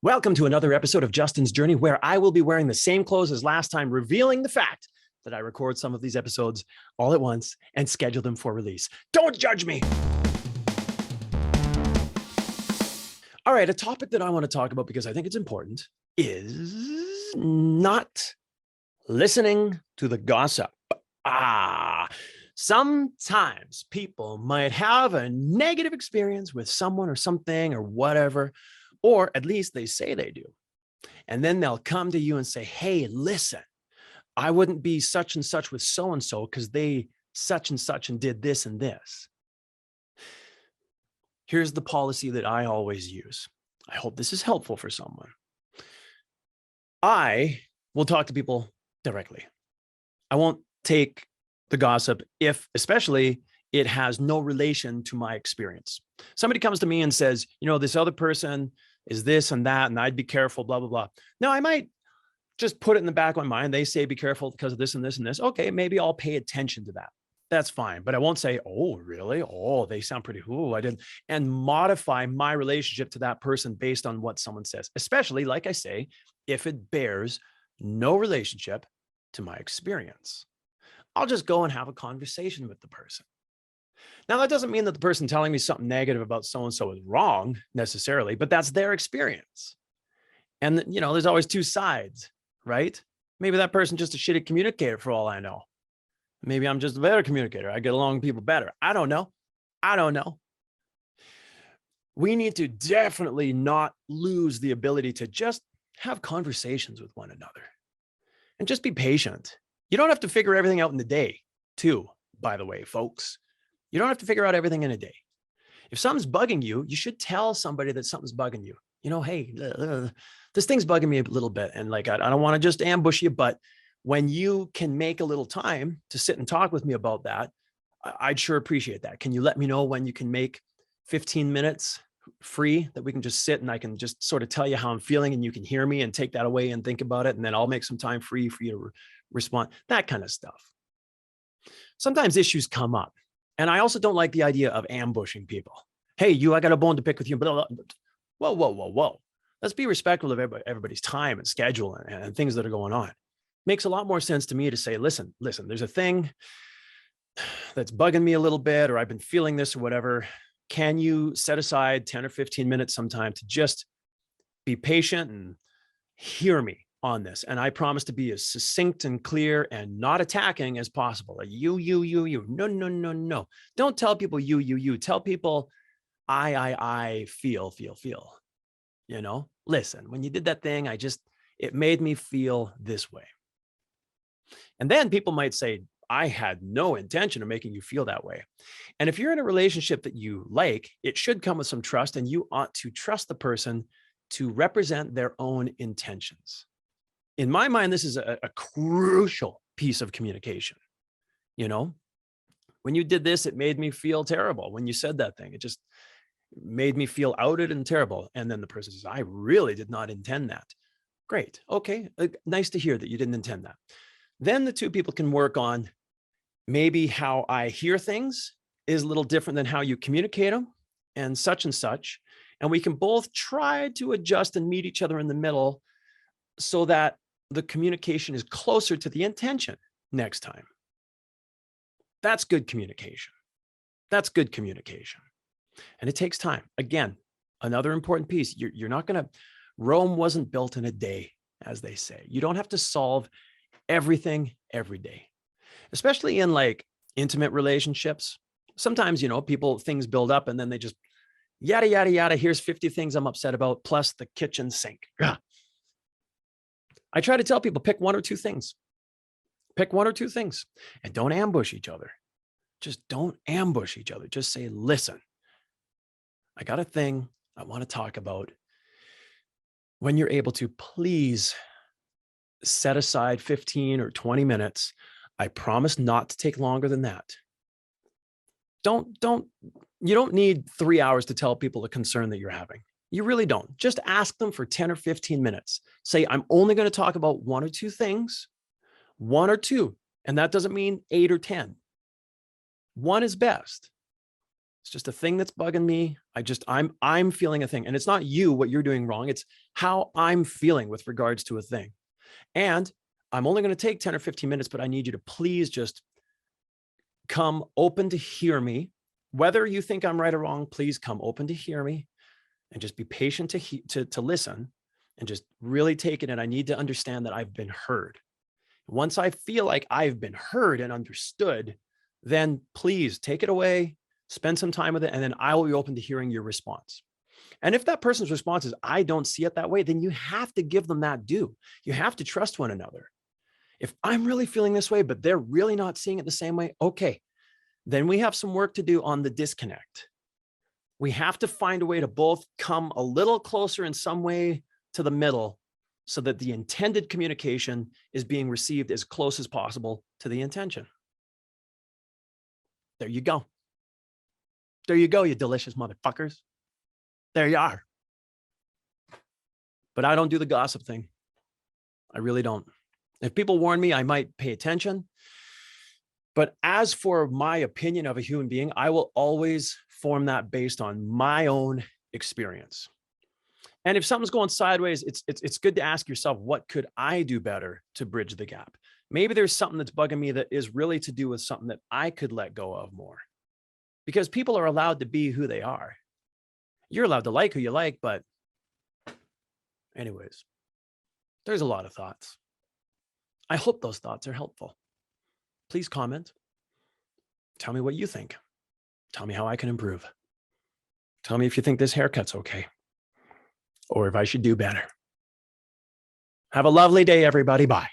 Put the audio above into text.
Welcome to another episode of Justin's Journey, where I will be wearing the same clothes as last time, revealing the fact that I record some of these episodes all at once and schedule them for release. Don't judge me. All right, a topic that I want to talk about because I think it's important is not listening to the gossip. Sometimes people might have a negative experience with someone or something or whatever, or at least they say they do. And then they'll come to you and say, hey, listen, I wouldn't be such and such with so-and-so because they such and such and did this and this. Here's the policy that I always use. I hope this is helpful for someone. I will talk to people directly. I won't take the gossip especially it has no relation to my experience. Somebody comes to me and says, this other person is this and that, and I'd be careful, blah, blah, blah. Now, I might just put it in the back of my mind. They say, be careful because of this and this and this. Okay, maybe I'll pay attention to that. That's fine. But I won't say, oh, really? Oh, they sound pretty, I didn't. And modify my relationship to that person based on what someone says, especially, like I say, if it bears no relationship to my experience. I'll just go and have a conversation with the person. Now, that doesn't mean that the person telling me something negative about so-and-so is wrong necessarily, but that's their experience. And, there's always two sides, right? Maybe that person's just a shitty communicator for all I know. Maybe I'm just a better communicator. I get along with people better. I don't know. We need to definitely not lose the ability to just have conversations with one another and just be patient. You don't have to figure everything out in the day, too, by the way, folks. You don't have to figure out everything in a day. If something's bugging you, you should tell somebody that something's bugging you. Hey, this thing's bugging me a little bit. And I don't want to just ambush you, but when you can make a little time to sit and talk with me about that, I'd sure appreciate that. Can you let me know when you can make 15 minutes free that we can just sit and I can just sort of tell you how I'm feeling and you can hear me and take that away and think about it. And then I'll make some time free for you to respond, that kind of stuff. Sometimes issues come up. And I also don't like the idea of ambushing people. Hey, I got a bone to pick with you. Whoa. Let's be respectful of everybody's time and schedule and things that are going on. Makes a lot more sense to me to say, listen, there's a thing that's bugging me a little bit, or I've been feeling this or whatever. Can you set aside 10 or 15 minutes sometime to just be patient and hear me on this? And I promise to be as succinct and clear and not attacking as possible. You. No. Don't tell people you. Tell people I feel. Listen, when you did that thing, it made me feel this way. And then people might say, I had no intention of making you feel that way. And if you're in a relationship that you like, it should come with some trust, and you ought to trust the person to represent their own intentions. In my mind, this is a crucial piece of communication. When you did this, it made me feel terrible. When you said that thing, it just made me feel outed and terrible. And then the person says, I really did not intend that. Great. Okay. Nice to hear that you didn't intend that. Then the two people can work on maybe how I hear things is a little different than how you communicate them and such. And we can both try to adjust and meet each other in the middle so that the communication is closer to the intention next time. That's good communication. And it takes time. Again, another important piece. You're not going to, Rome wasn't built in a day, as they say. You don't have to solve everything every day, especially in intimate relationships. Sometimes, things build up and then they just yada, yada, yada. Here's 50 things I'm upset about, plus the kitchen sink. Ugh. I try to tell people, pick one or two things. And don't ambush each other. Just don't ambush each other. Just say, listen, I got a thing I want to talk about. When you're able to, please set aside 15 or 20 minutes. I promise not to take longer than that. You don't need 3 hours to tell people the concern that you're having. You really don't. Just ask them for 10 or 15 minutes. Say, I'm only going to talk about one or two things, one or two. And that doesn't mean 8 or 10. One is best. It's just a thing that's bugging me. I'm feeling a thing. And it's not you, what you're doing wrong. It's how I'm feeling with regards to a thing. And I'm only going to take 10 or 15 minutes, but I need you to please just come open to hear me. Whether you think I'm right or wrong, please come open to hear me and just be patient to listen and just really take it. And I need to understand that I've been heard. Once I feel like I've been heard and understood, then please take it away, spend some time with it, and then I will be open to hearing your response. And if that person's response is, I don't see it that way, then you have to give them that due. You have to trust one another. If I'm really feeling this way, but they're really not seeing it the same way, okay, then we have some work to do on the disconnect. We have to find a way to both come a little closer in some way to the middle so that the intended communication is being received as close as possible to the intention. There you go. There you go, you delicious motherfuckers. There you are. But I don't do the gossip thing. I really don't. If people warn me, I might pay attention. But as for my opinion of a human being, I will always form that based on my own experience. And if something's going sideways, it's good to ask yourself, what could I do better to bridge the gap? Maybe there's something that's bugging me that is really to do with something that I could let go of more. Because people are allowed to be who they are. You're allowed to like who you like, but anyways, there's a lot of thoughts. I hope those thoughts are helpful. Please comment. Tell me what you think. Tell me how I can improve. Tell me if you think this haircut's okay, or if I should do better. Have a lovely day, everybody. Bye.